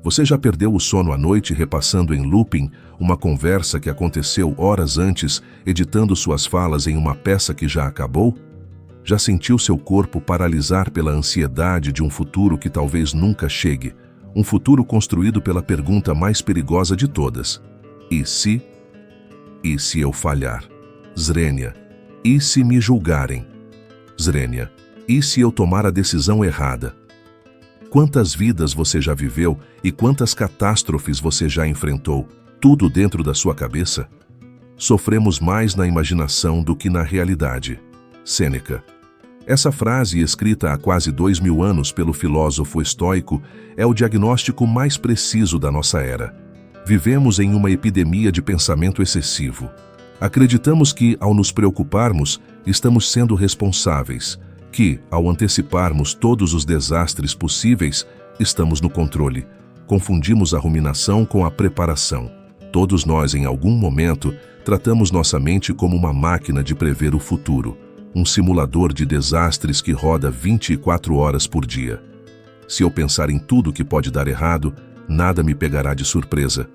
Você já perdeu o sono à noite repassando em looping uma conversa que aconteceu horas antes, editando suas falas em uma peça que já acabou? Já sentiu seu corpo paralisar pela ansiedade de um futuro que talvez nunca chegue? Um futuro construído pela pergunta mais perigosa de todas. E se? E se eu falhar? Zrenia. E se me julgarem? Zrenia. E se eu tomar a decisão errada? Quantas vidas você já viveu e quantas catástrofes você já enfrentou? Tudo dentro da sua cabeça? Sofremos mais na imaginação do que na realidade. Sêneca. Essa frase, escrita há quase 2000 anos pelo filósofo estoico, é o diagnóstico mais preciso da nossa era. Vivemos em uma epidemia de pensamento excessivo. Acreditamos que, ao nos preocuparmos, estamos sendo responsáveis, que, ao anteciparmos todos os desastres possíveis, estamos no controle. Confundimos a ruminação com a preparação. Todos nós, em algum momento, tratamos nossa mente como uma máquina de prever o futuro, um simulador de desastres que roda 24 horas por dia. Se eu pensar em tudo que pode dar errado, nada me pegará de surpresa.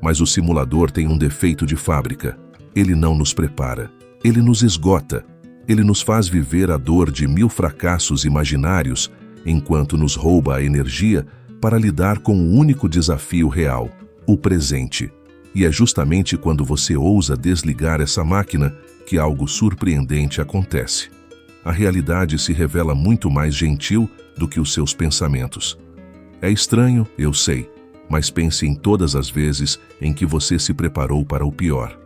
Mas o simulador tem um defeito de fábrica. Ele não nos prepara. Ele nos esgota. Ele nos faz viver a dor de 1000 fracassos imaginários, enquanto nos rouba a energia para lidar com o único desafio real, o presente. E é justamente quando você ousa desligar essa máquina que algo surpreendente acontece. A realidade se revela muito mais gentil do que os seus pensamentos. É estranho, eu sei, mas pense em todas as vezes em que você se preparou para o pior.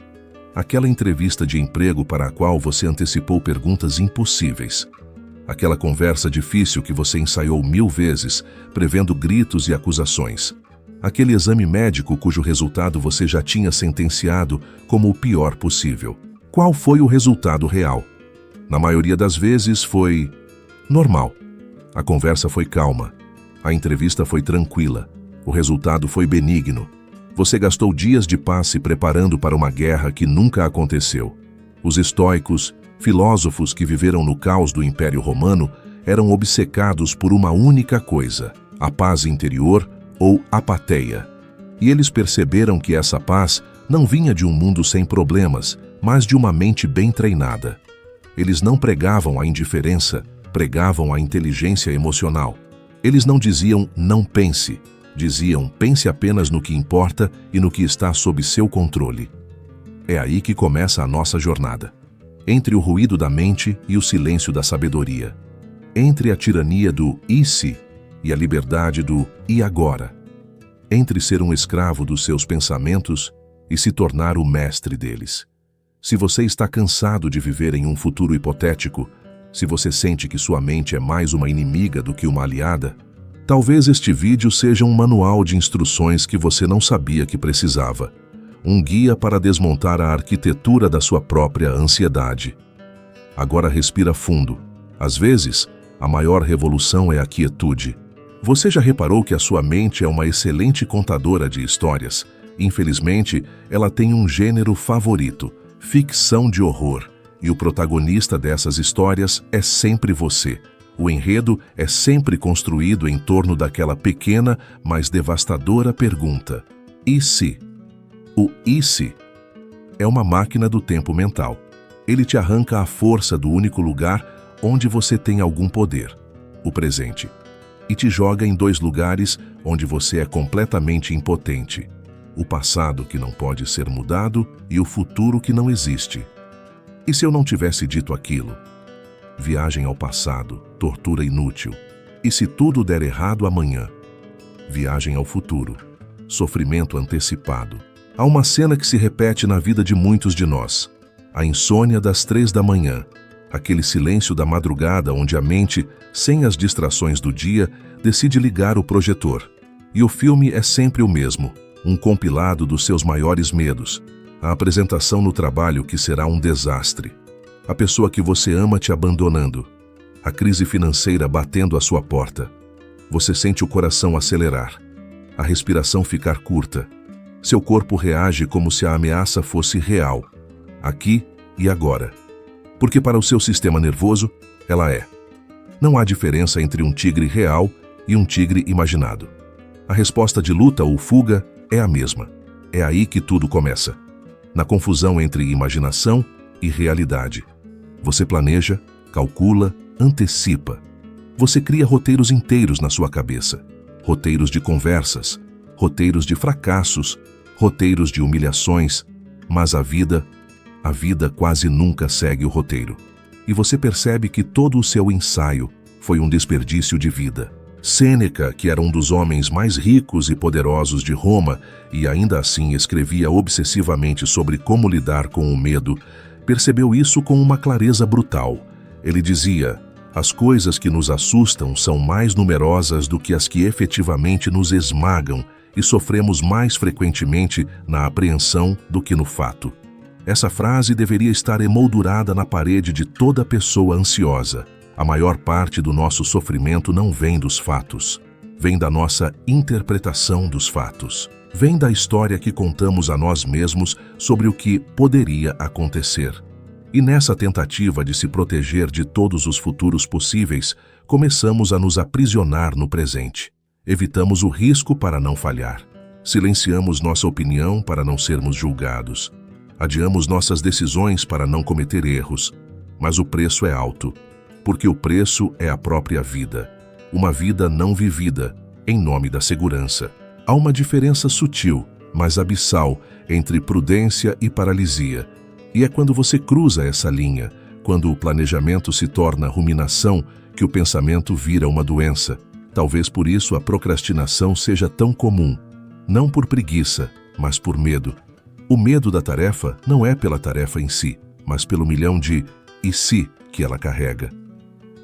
Aquela entrevista de emprego para a qual você antecipou perguntas impossíveis. Aquela conversa difícil que você ensaiou 1000 vezes, prevendo gritos e acusações. Aquele exame médico cujo resultado você já tinha sentenciado como o pior possível. Qual foi o resultado real? Na maioria das vezes foi normal. A conversa foi calma. A entrevista foi tranquila. O resultado foi benigno. Você gastou dias de paz se preparando para uma guerra que nunca aconteceu. Os estoicos, filósofos que viveram no caos do Império Romano, eram obcecados por uma única coisa, a paz interior ou apatheia. E eles perceberam que essa paz não vinha de um mundo sem problemas, mas de uma mente bem treinada. Eles não pregavam a indiferença, pregavam a inteligência emocional. Eles não diziam não pense, diziam pense apenas no que importa e no que está sob seu controle. É aí que começa a nossa jornada. Entre o ruído da mente e o silêncio da sabedoria. Entre a tirania do e se e a liberdade do e agora. Entre ser um escravo dos seus pensamentos e se tornar o mestre deles. Se você está cansado de viver em um futuro hipotético, se você sente que sua mente é mais uma inimiga do que uma aliada, talvez este vídeo seja um manual de instruções que você não sabia que precisava. Um guia para desmontar a arquitetura da sua própria ansiedade. Agora respira fundo. Às vezes, a maior revolução é a quietude. Você já reparou que a sua mente é uma excelente contadora de histórias? Infelizmente, ela tem um gênero favorito, ficção de horror. E o protagonista dessas histórias é sempre você. O enredo é sempre construído em torno daquela pequena, mas devastadora pergunta. E se? O e se é uma máquina do tempo mental. Ele te arranca a força do único lugar onde você tem algum poder, o presente, e te joga em 2 lugares onde você é completamente impotente. O passado que não pode ser mudado e o futuro que não existe. E se eu não tivesse dito aquilo? Viagem ao passado, tortura inútil. E se tudo der errado amanhã? Viagem ao futuro, sofrimento antecipado. Há uma cena que se repete na vida de muitos de nós. A insônia das 3 da manhã. Aquele silêncio da madrugada onde a mente, sem as distrações do dia, decide ligar o projetor. E o filme é sempre o mesmo. Um compilado dos seus maiores medos. A apresentação no trabalho que será um desastre. A pessoa que você ama te abandonando. A crise financeira batendo à sua porta. Você sente o coração acelerar. A respiração ficar curta. Seu corpo reage como se a ameaça fosse real, aqui e agora. Porque para o seu sistema nervoso, ela é. Não há diferença entre um tigre real e um tigre imaginado. A resposta de luta ou fuga é a mesma. É aí que tudo começa. Na confusão entre imaginação e realidade. Você planeja, calcula, antecipa. Você cria roteiros inteiros na sua cabeça. Roteiros de conversas, roteiros de fracassos, roteiros de humilhações, mas a vida quase nunca segue o roteiro. E você percebe que todo o seu ensaio foi um desperdício de vida. Sêneca, que era um dos homens mais ricos e poderosos de Roma e ainda assim escrevia obsessivamente sobre como lidar com o medo, percebeu isso com uma clareza brutal. Ele dizia: as coisas que nos assustam são mais numerosas do que as que efetivamente nos esmagam e sofremos mais frequentemente na apreensão do que no fato. Essa frase deveria estar emoldurada na parede de toda pessoa ansiosa. A maior parte do nosso sofrimento não vem dos fatos. Vem da nossa interpretação dos fatos. Vem da história que contamos a nós mesmos sobre o que poderia acontecer. E nessa tentativa de se proteger de todos os futuros possíveis, começamos a nos aprisionar no presente. Evitamos o risco para não falhar. Silenciamos nossa opinião para não sermos julgados. Adiamos nossas decisões para não cometer erros. Mas o preço é alto. Porque o preço é a própria vida. Uma vida não vivida, em nome da segurança. Há uma diferença sutil, mas abissal, entre prudência e paralisia. E é quando você cruza essa linha, quando o planejamento se torna ruminação, que o pensamento vira uma doença. Talvez por isso a procrastinação seja tão comum. Não por preguiça, mas por medo. O medo da tarefa não é pela tarefa em si, mas pelo milhão de "e se" que ela carrega.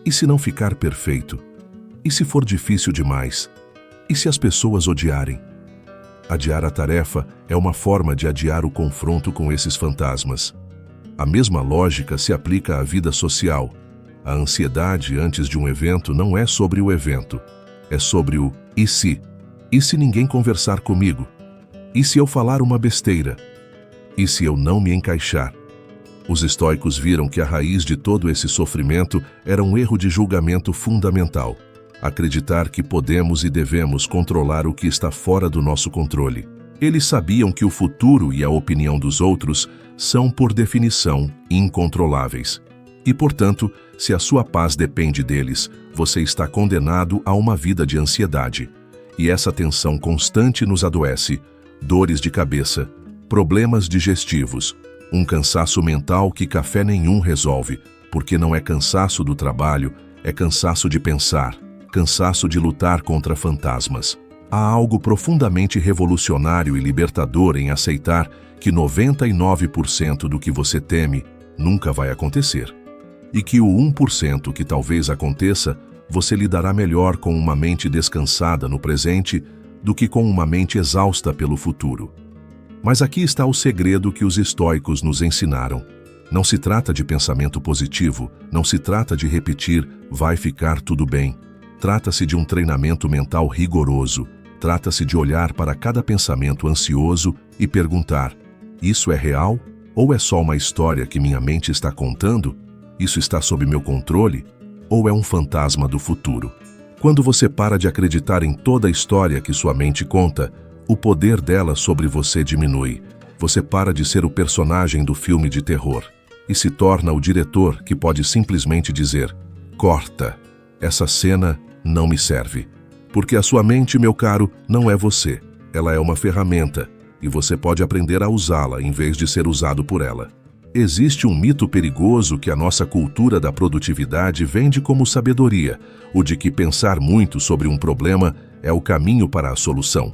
E se não ficar perfeito? E se for difícil demais? E se as pessoas odiarem? Adiar a tarefa é uma forma de adiar o confronto com esses fantasmas. A mesma lógica se aplica à vida social. A ansiedade antes de um evento não é sobre o evento. É sobre o "e se". E se ninguém conversar comigo? E se eu falar uma besteira? E se eu não me encaixar? Os estoicos viram que a raiz de todo esse sofrimento era um erro de julgamento fundamental. Acreditar que podemos e devemos controlar o que está fora do nosso controle. Eles sabiam que o futuro e a opinião dos outros são, por definição, incontroláveis. E, portanto, se a sua paz depende deles, você está condenado a uma vida de ansiedade. E essa tensão constante nos adoece, dores de cabeça, problemas digestivos, um cansaço mental que café nenhum resolve, porque não é cansaço do trabalho, é cansaço de pensar, cansaço de lutar contra fantasmas. Há algo profundamente revolucionário e libertador em aceitar que 99% do que você teme nunca vai acontecer. E que o 1% que talvez aconteça, você lidará melhor com uma mente descansada no presente do que com uma mente exausta pelo futuro. Mas aqui está o segredo que os estoicos nos ensinaram. Não se trata de pensamento positivo, não se trata de repetir "vai ficar tudo bem". Trata-se de um treinamento mental rigoroso. Trata-se de olhar para cada pensamento ansioso e perguntar: isso é real? Ou é só uma história que minha mente está contando? Isso está sob meu controle? Ou é um fantasma do futuro? Quando você para de acreditar em toda a história que sua mente conta, o poder dela sobre você diminui. Você para de ser o personagem do filme de terror e se torna o diretor que pode simplesmente dizer: corta, essa cena não me serve. Porque a sua mente, meu caro, não é você. Ela é uma ferramenta e você pode aprender a usá-la em vez de ser usado por ela. Existe um mito perigoso que a nossa cultura da produtividade vende como sabedoria, o de que pensar muito sobre um problema é o caminho para a solução.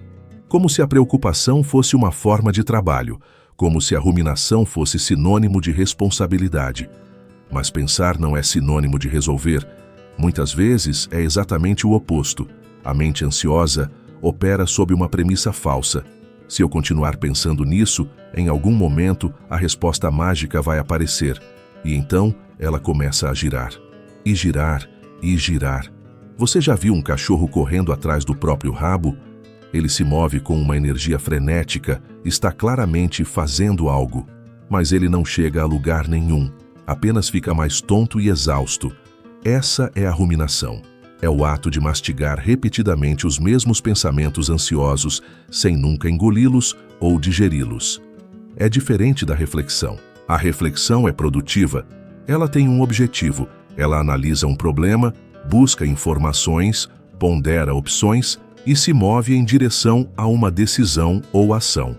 Como se a preocupação fosse uma forma de trabalho, como se a ruminação fosse sinônimo de responsabilidade. Mas pensar não é sinônimo de resolver. Muitas vezes é exatamente o oposto. A mente ansiosa opera sob uma premissa falsa. Se eu continuar pensando nisso, em algum momento a resposta mágica vai aparecer. E então ela começa a girar. E girar, e girar. Você já viu um cachorro correndo atrás do próprio rabo? Ele se move com uma energia frenética, está claramente fazendo algo. Mas ele não chega a lugar nenhum. Apenas fica mais tonto e exausto. Essa é a ruminação. É o ato de mastigar repetidamente os mesmos pensamentos ansiosos, sem nunca engoli-los ou digeri-los. É diferente da reflexão. A reflexão é produtiva. Ela tem um objetivo. Ela analisa um problema, busca informações, pondera opções e se move em direção a uma decisão ou ação.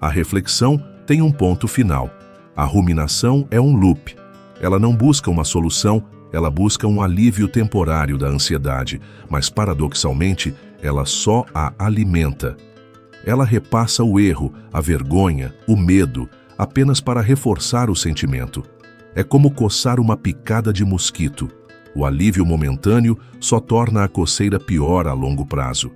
A reflexão tem um ponto final. A ruminação é um loop. Ela não busca uma solução, ela busca um alívio temporário da ansiedade, mas paradoxalmente, ela só a alimenta. Ela repassa o erro, a vergonha, o medo, apenas para reforçar o sentimento. É como coçar uma picada de mosquito. O alívio momentâneo só torna a coceira pior a longo prazo.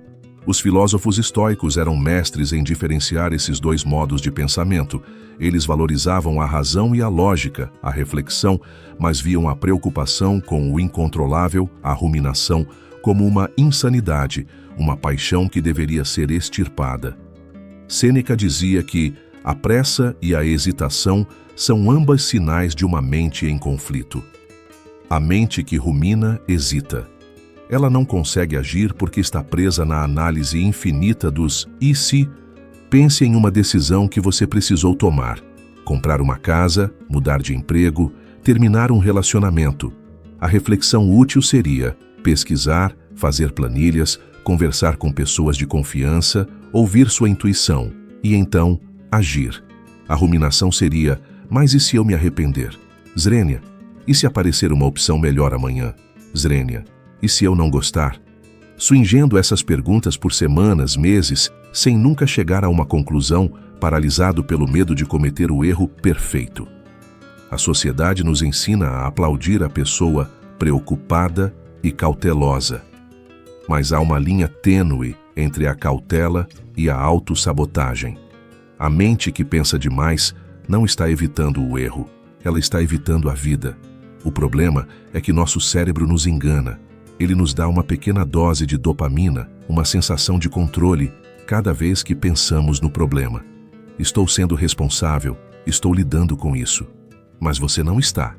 Os filósofos estoicos eram mestres em diferenciar esses dois modos de pensamento. Eles valorizavam a razão e a lógica, a reflexão, mas viam a preocupação com o incontrolável, a ruminação, como uma insanidade, uma paixão que deveria ser extirpada. Sêneca dizia que a pressa e a hesitação são ambas sinais de uma mente em conflito. A mente que rumina hesita. Ela não consegue agir porque está presa na análise infinita dos "e se?". Pense em uma decisão que você precisou tomar: comprar uma casa, mudar de emprego, terminar um relacionamento. A reflexão útil seria pesquisar, fazer planilhas, conversar com pessoas de confiança, ouvir sua intuição e então agir. A ruminação seria: mas e se eu me arrepender? Zrenia, e se aparecer uma opção melhor amanhã? Zrenia, e se eu não gostar? Swingendo essas perguntas por semanas, meses, sem nunca chegar a uma conclusão, paralisado pelo medo de cometer o erro perfeito. A sociedade nos ensina a aplaudir a pessoa preocupada e cautelosa. Mas há uma linha tênue entre a cautela e a autossabotagem. A mente que pensa demais não está evitando o erro, ela está evitando a vida. O problema é que nosso cérebro nos engana. Ele nos dá uma pequena dose de dopamina, uma sensação de controle, cada vez que pensamos no problema. Estou sendo responsável, estou lidando com isso. Mas você não está.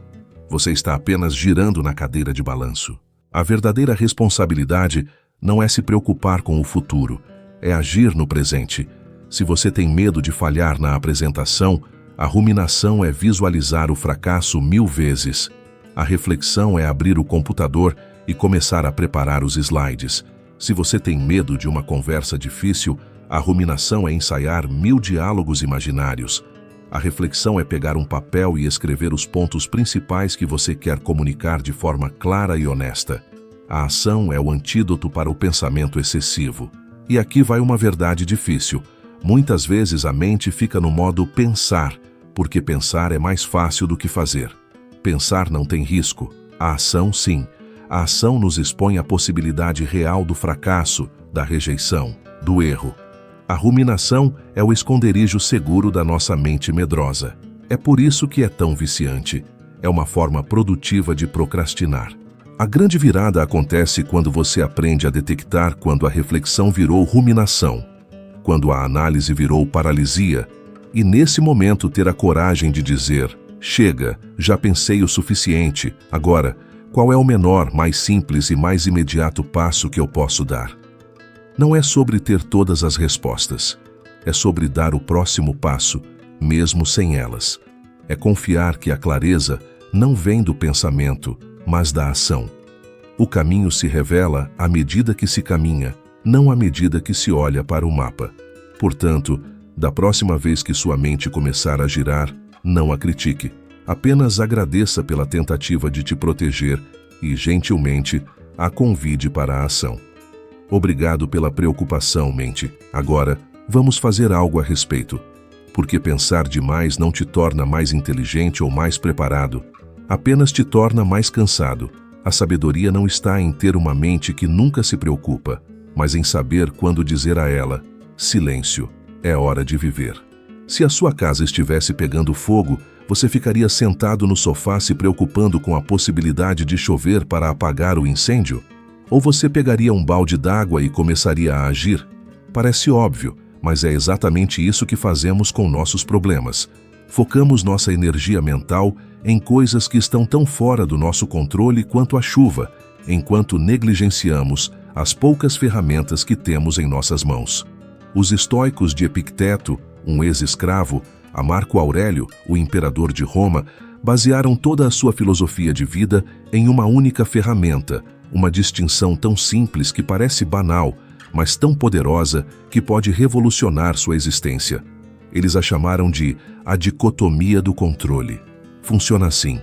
Você está apenas girando na cadeira de balanço. A verdadeira responsabilidade não é se preocupar com o futuro, é agir no presente. Se você tem medo de falhar na apresentação, a ruminação é visualizar o fracasso 1000 vezes. A reflexão é abrir o computador e começar a preparar os slides. Se você tem medo de uma conversa difícil, a ruminação é ensaiar 1000 diálogos imaginários. A reflexão é pegar um papel e escrever os pontos principais que você quer comunicar de forma clara e honesta. A ação é o antídoto para o pensamento excessivo. E aqui vai uma verdade difícil. Muitas vezes a mente fica no modo pensar, porque pensar é mais fácil do que fazer. Pensar não tem risco. A ação, sim. A ação nos expõe à possibilidade real do fracasso, da rejeição, do erro. A ruminação é o esconderijo seguro da nossa mente medrosa. É por isso que é tão viciante. É uma forma produtiva de procrastinar. A grande virada acontece quando você aprende a detectar quando a reflexão virou ruminação, quando a análise virou paralisia, e nesse momento ter a coragem de dizer: chega, já pensei o suficiente, agora, qual é o menor, mais simples e mais imediato passo que eu posso dar? Não é sobre ter todas as respostas. É sobre dar o próximo passo, mesmo sem elas. É confiar que a clareza não vem do pensamento, mas da ação. O caminho se revela à medida que se caminha, não à medida que se olha para o mapa. Portanto, da próxima vez que sua mente começar a girar, não a critique. Apenas agradeça pela tentativa de te proteger e, gentilmente, a convide para a ação. Obrigado pela preocupação, mente. Agora, vamos fazer algo a respeito. Porque pensar demais não te torna mais inteligente ou mais preparado. Apenas te torna mais cansado. A sabedoria não está em ter uma mente que nunca se preocupa, mas em saber quando dizer a ela: silêncio, é hora de viver. Se a sua casa estivesse pegando fogo, você ficaria sentado no sofá se preocupando com a possibilidade de chover para apagar o incêndio? Ou você pegaria um balde d'água e começaria a agir? Parece óbvio, mas é exatamente isso que fazemos com nossos problemas. Focamos nossa energia mental em coisas que estão tão fora do nosso controle quanto a chuva, enquanto negligenciamos as poucas ferramentas que temos em nossas mãos. Os estoicos de Epicteto, um ex-escravo, a Marco Aurélio, o imperador de Roma, basearam toda a sua filosofia de vida em uma única ferramenta, uma distinção tão simples que parece banal, mas tão poderosa que pode revolucionar sua existência. Eles a chamaram de a dicotomia do controle. Funciona assim.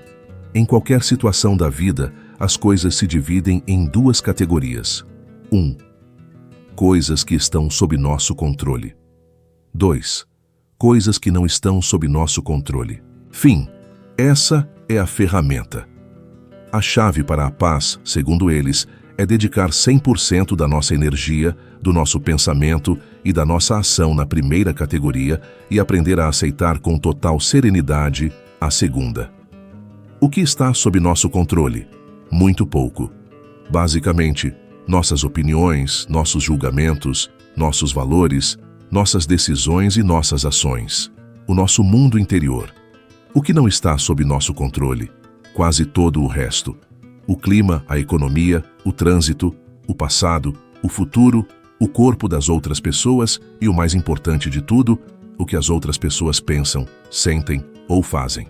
Em qualquer situação da vida, as coisas se dividem em duas categorias. 1. Coisas que estão sob nosso controle. 2. Coisas que não estão sob nosso controle. Fim. Essa é a ferramenta. A chave para a paz, segundo eles, é dedicar 100% da nossa energia, do nosso pensamento e da nossa ação na primeira categoria e aprender a aceitar com total serenidade a segunda. O que está sob nosso controle? Muito pouco. Basicamente, nossas opiniões, nossos julgamentos, nossos valores, nossas decisões e nossas ações. O nosso mundo interior. O que não está sob nosso controle? Quase todo o resto. O clima, a economia, o trânsito, o passado, o futuro, o corpo das outras pessoas e, o mais importante de tudo, o que as outras pessoas pensam, sentem ou fazem.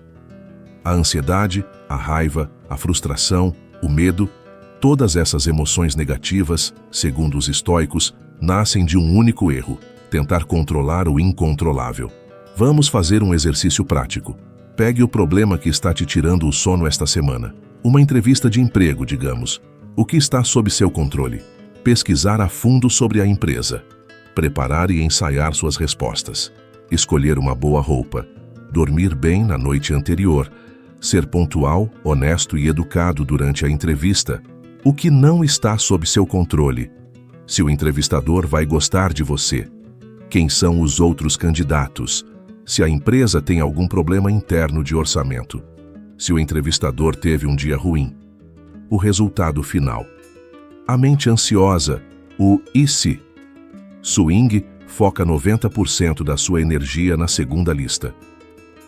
A ansiedade, a raiva, a frustração, o medo, todas essas emoções negativas, segundo os estoicos, nascem de um único erro: tentar controlar o incontrolável. Vamos fazer um exercício prático. Pegue o problema que está te tirando o sono esta semana. Uma entrevista de emprego, digamos. O que está sob seu controle? Pesquisar a fundo sobre a empresa. Preparar e ensaiar suas respostas. Escolher uma boa roupa. Dormir bem na noite anterior. Ser pontual, honesto e educado durante a entrevista. O que não está sob seu controle? Se o entrevistador vai gostar de você. Quem são os outros candidatos? Se a empresa tem algum problema interno de orçamento. Se o entrevistador teve um dia ruim. O resultado final. A mente ansiosa, o e se. Swing foca 90% da sua energia na segunda lista.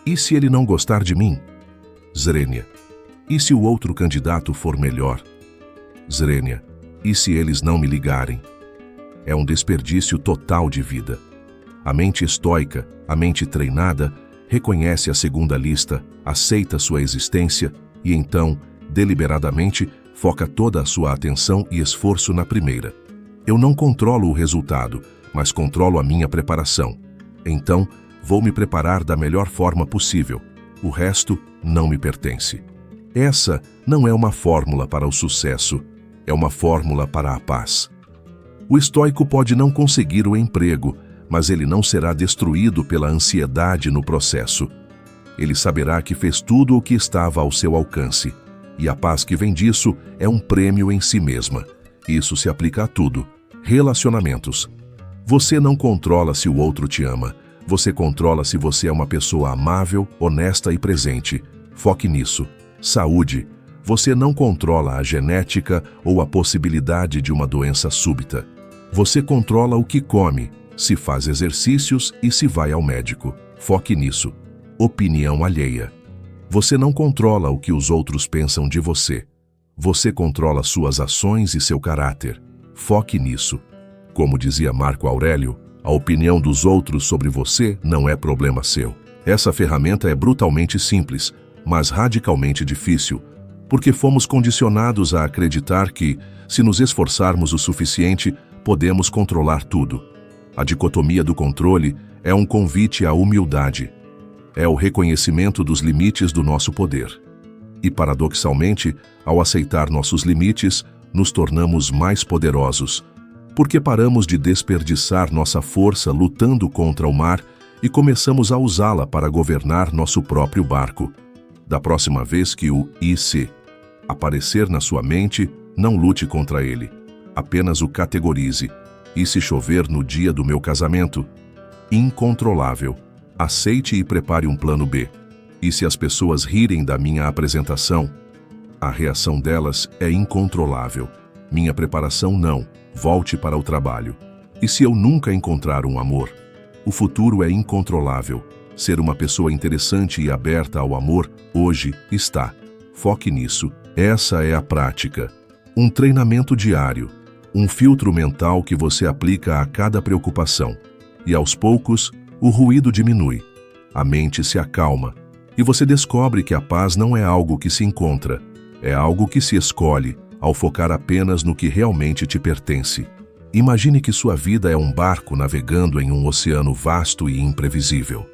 E se ele não gostar de mim? Zrenia. E se o outro candidato for melhor? Zrenia. E se eles não me ligarem? É um desperdício total de vida. A mente estoica, a mente treinada, reconhece a segunda lista, aceita sua existência e então, deliberadamente, foca toda a sua atenção e esforço na primeira. Eu não controlo o resultado, mas controlo a minha preparação. Então, vou me preparar da melhor forma possível. O resto não me pertence. Essa não é uma fórmula para o sucesso, é uma fórmula para a paz. O estoico pode não conseguir o emprego, mas ele não será destruído pela ansiedade no processo. Ele saberá que fez tudo o que estava ao seu alcance, e a paz que vem disso é um prêmio em si mesma. Isso se aplica a tudo. Relacionamentos. Você não controla se o outro te ama. Você controla se você é uma pessoa amável, honesta e presente. Foque nisso. Saúde. Você não controla a genética ou a possibilidade de uma doença súbita. Você controla o que come, se faz exercícios e se vai ao médico. Foque nisso. Opinião alheia. Você não controla o que os outros pensam de você. Você controla suas ações e seu caráter. Foque nisso. Como dizia Marco Aurélio, a opinião dos outros sobre você não é problema seu. Essa ferramenta é brutalmente simples, mas radicalmente difícil, porque fomos condicionados a acreditar que, se nos esforçarmos o suficiente, podemos controlar tudo. A dicotomia do controle é um convite à humildade. É o reconhecimento dos limites do nosso poder. E, paradoxalmente, ao aceitar nossos limites, nos tornamos mais poderosos, porque paramos de desperdiçar nossa força lutando contra o mar e começamos a usá-la para governar nosso próprio barco. Da próxima vez que o e se aparecer na sua mente, não lute contra ele. Apenas o categorize. E se chover no dia do meu casamento? Incontrolável. Aceite e prepare um plano B. E se as pessoas rirem da minha apresentação? A reação delas é incontrolável. Minha preparação não. Volte para o trabalho. E se eu nunca encontrar um amor? O futuro é incontrolável. Ser uma pessoa interessante e aberta ao amor, hoje, está. Foque nisso. Essa é a prática. Um treinamento diário, um filtro mental que você aplica a cada preocupação. E aos poucos, o ruído diminui, a mente se acalma, e você descobre que a paz não é algo que se encontra, é algo que se escolhe ao focar apenas no que realmente te pertence. Imagine que sua vida é um barco navegando em um oceano vasto e imprevisível.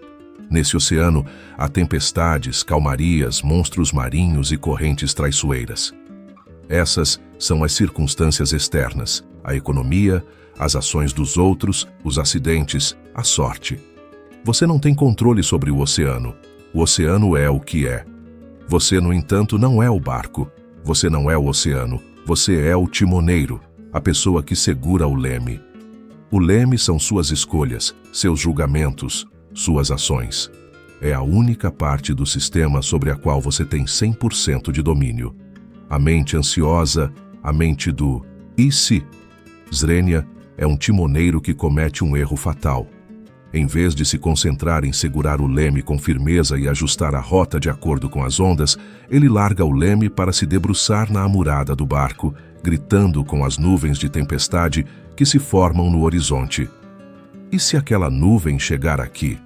Nesse oceano, há tempestades, calmarias, monstros marinhos e correntes traiçoeiras. Essas são as circunstâncias externas, a economia, as ações dos outros, os acidentes, a sorte. Você não tem controle sobre o oceano. O oceano é o que é. Você, no entanto, não é o barco. Você não é o oceano. Você é o timoneiro, a pessoa que segura o leme. O leme são suas escolhas, seus julgamentos, suas ações. É a única parte do sistema sobre a qual você tem 100% de domínio. A mente ansiosa, a mente do "e se?". Zrenia é um timoneiro que comete um erro fatal. Em vez de se concentrar em segurar o leme com firmeza e ajustar a rota de acordo com as ondas, ele larga o leme para se debruçar na amurada do barco, gritando com as nuvens de tempestade que se formam no horizonte. E se aquela nuvem chegar aqui?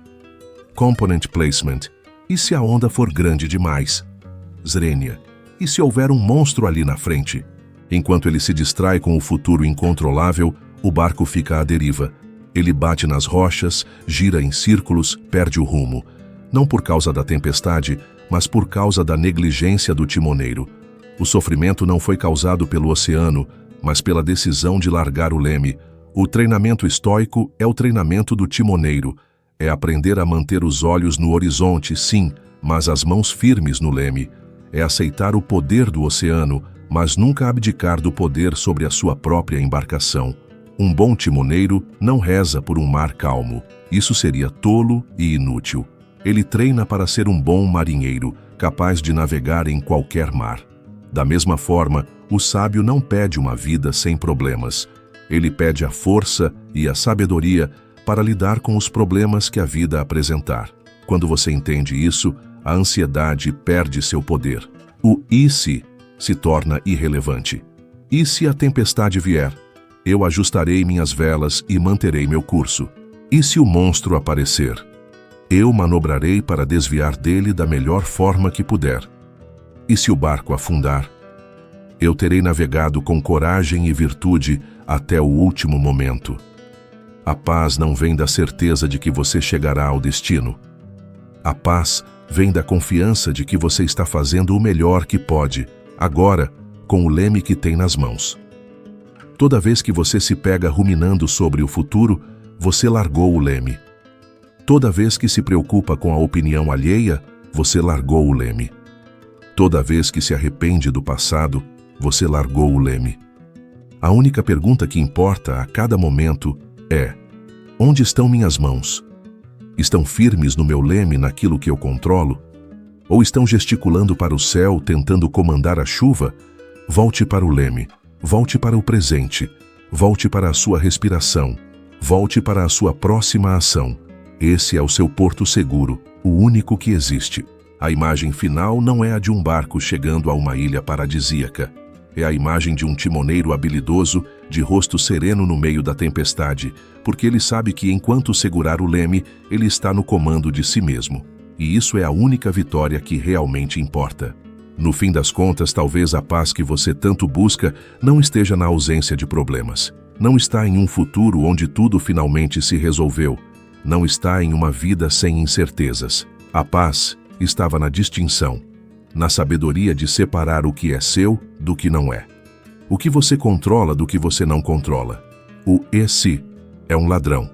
Component placement. E se a onda for grande demais? Zrenia. E se houver um monstro ali na frente? Enquanto ele se distrai com o futuro incontrolável, o barco fica à deriva. Ele bate nas rochas, gira em círculos, perde o rumo. Não por causa da tempestade, mas por causa da negligência do timoneiro. O sofrimento não foi causado pelo oceano, mas pela decisão de largar o leme. O treinamento estoico é o treinamento do timoneiro. É aprender a manter os olhos no horizonte, sim, mas as mãos firmes no leme. É aceitar o poder do oceano, mas nunca abdicar do poder sobre a sua própria embarcação. Um bom timoneiro não reza por um mar calmo. Isso seria tolo e inútil. Ele treina para ser um bom marinheiro, capaz de navegar em qualquer mar. Da mesma forma, o sábio não pede uma vida sem problemas. Ele pede a força e a sabedoria para lidar com os problemas que a vida apresentar. Quando você entende isso, a ansiedade perde seu poder. O "e se torna irrelevante. E se a tempestade vier? Eu ajustarei minhas velas e manterei meu curso. E se o monstro aparecer? Eu manobrarei para desviar dele da melhor forma que puder. E se o barco afundar? Eu terei navegado com coragem e virtude até o último momento. A paz não vem da certeza de que você chegará ao destino. A paz vem da confiança de que você está fazendo o melhor que pode, agora, com o leme que tem nas mãos. Toda vez que você se pega ruminando sobre o futuro, você largou o leme. Toda vez que se preocupa com a opinião alheia, você largou o leme. Toda vez que se arrepende do passado, você largou o leme. A única pergunta que importa a cada momento é: onde estão minhas mãos? Estão firmes no meu leme naquilo que eu controlo? Ou estão gesticulando para o céu, tentando comandar a chuva? Volte para o leme. Volte para o presente, volte para a sua respiração, volte para a sua próxima ação. Esse é o seu porto seguro, o único que existe. A imagem final não é a de um barco chegando a uma ilha paradisíaca. É a imagem de um timoneiro habilidoso, de rosto sereno no meio da tempestade, porque ele sabe que enquanto segurar o leme, ele está no comando de si mesmo. E isso é a única vitória que realmente importa. No fim das contas, talvez a paz que você tanto busca não esteja na ausência de problemas. Não está em um futuro onde tudo finalmente se resolveu. Não está em uma vida sem incertezas. A paz estava na distinção, na sabedoria de separar o que é seu do que não é. O que você controla do que você não controla. O "e se" é um ladrão.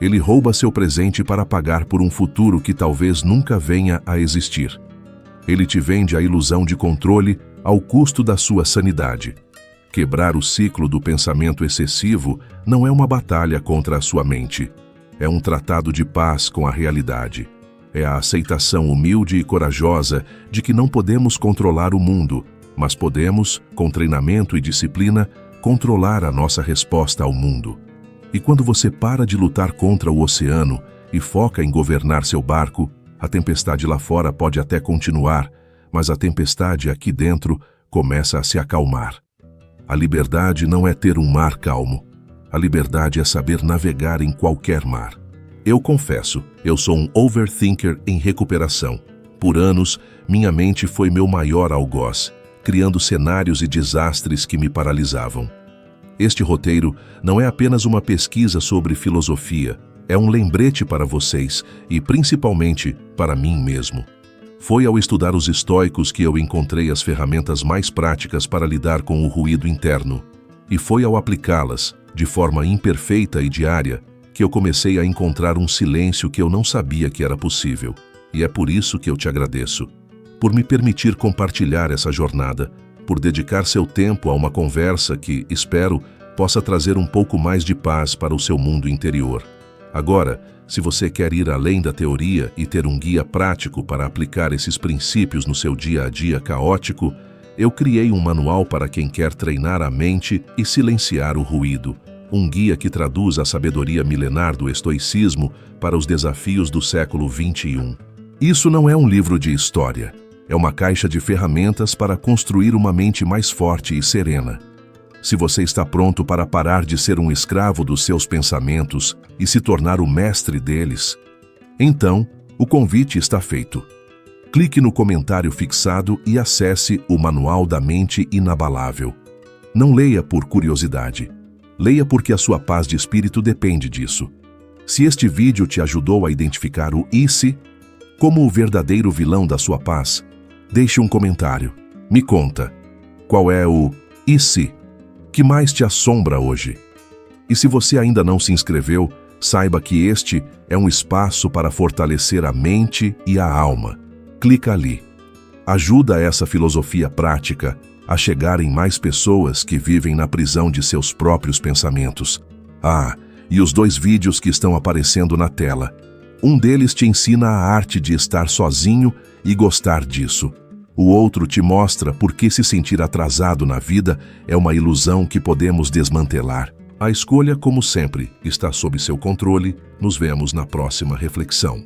Ele rouba seu presente para pagar por um futuro que talvez nunca venha a existir. Ele te vende a ilusão de controle ao custo da sua sanidade. Quebrar o ciclo do pensamento excessivo não é uma batalha contra a sua mente. É um tratado de paz com a realidade. É a aceitação humilde e corajosa de que não podemos controlar o mundo, mas podemos, com treinamento e disciplina, controlar a nossa resposta ao mundo. E quando você para de lutar contra o oceano e foca em governar seu barco, a tempestade lá fora pode até continuar, mas a tempestade aqui dentro começa a se acalmar. A liberdade não é ter um mar calmo. A liberdade é saber navegar em qualquer mar. Eu confesso, eu sou um overthinker em recuperação. Por anos, minha mente foi meu maior algoz, criando cenários e desastres que me paralisavam. Este roteiro não é apenas uma pesquisa sobre filosofia, é um lembrete para vocês e, principalmente, para mim mesmo. Foi ao estudar os estoicos que eu encontrei as ferramentas mais práticas para lidar com o ruído interno. E foi ao aplicá-las, de forma imperfeita e diária, que eu comecei a encontrar um silêncio que eu não sabia que era possível. E é por isso que eu te agradeço. Por me permitir compartilhar essa jornada, por dedicar seu tempo a uma conversa que, espero, possa trazer um pouco mais de paz para o seu mundo interior. Agora, se você quer ir além da teoria e ter um guia prático para aplicar esses princípios no seu dia a dia caótico, eu criei um manual para quem quer treinar a mente e silenciar o ruído. Um guia que traduz a sabedoria milenar do estoicismo para os desafios do século XXI. Isso não é um livro de história. É uma caixa de ferramentas para construir uma mente mais forte e serena. Se você está pronto para parar de ser um escravo dos seus pensamentos e se tornar o mestre deles, então o convite está feito. Clique no comentário fixado e acesse o Manual da Mente Inabalável. Não leia por curiosidade. Leia porque a sua paz de espírito depende disso. Se este vídeo te ajudou a identificar o "e se" como o verdadeiro vilão da sua paz, deixe um comentário. Me conta, qual é o "e se" que mais te assombra hoje? E se você ainda não se inscreveu, saiba que este é um espaço para fortalecer a mente e a alma. Clica ali. Ajuda essa filosofia prática a chegar em mais pessoas que vivem na prisão de seus próprios pensamentos. E os 2 vídeos que estão aparecendo na tela. Um deles te ensina a arte de estar sozinho e gostar disso. O outro te mostra por que se sentir atrasado na vida é uma ilusão que podemos desmantelar. A escolha, como sempre, está sob seu controle. Nos vemos na próxima reflexão.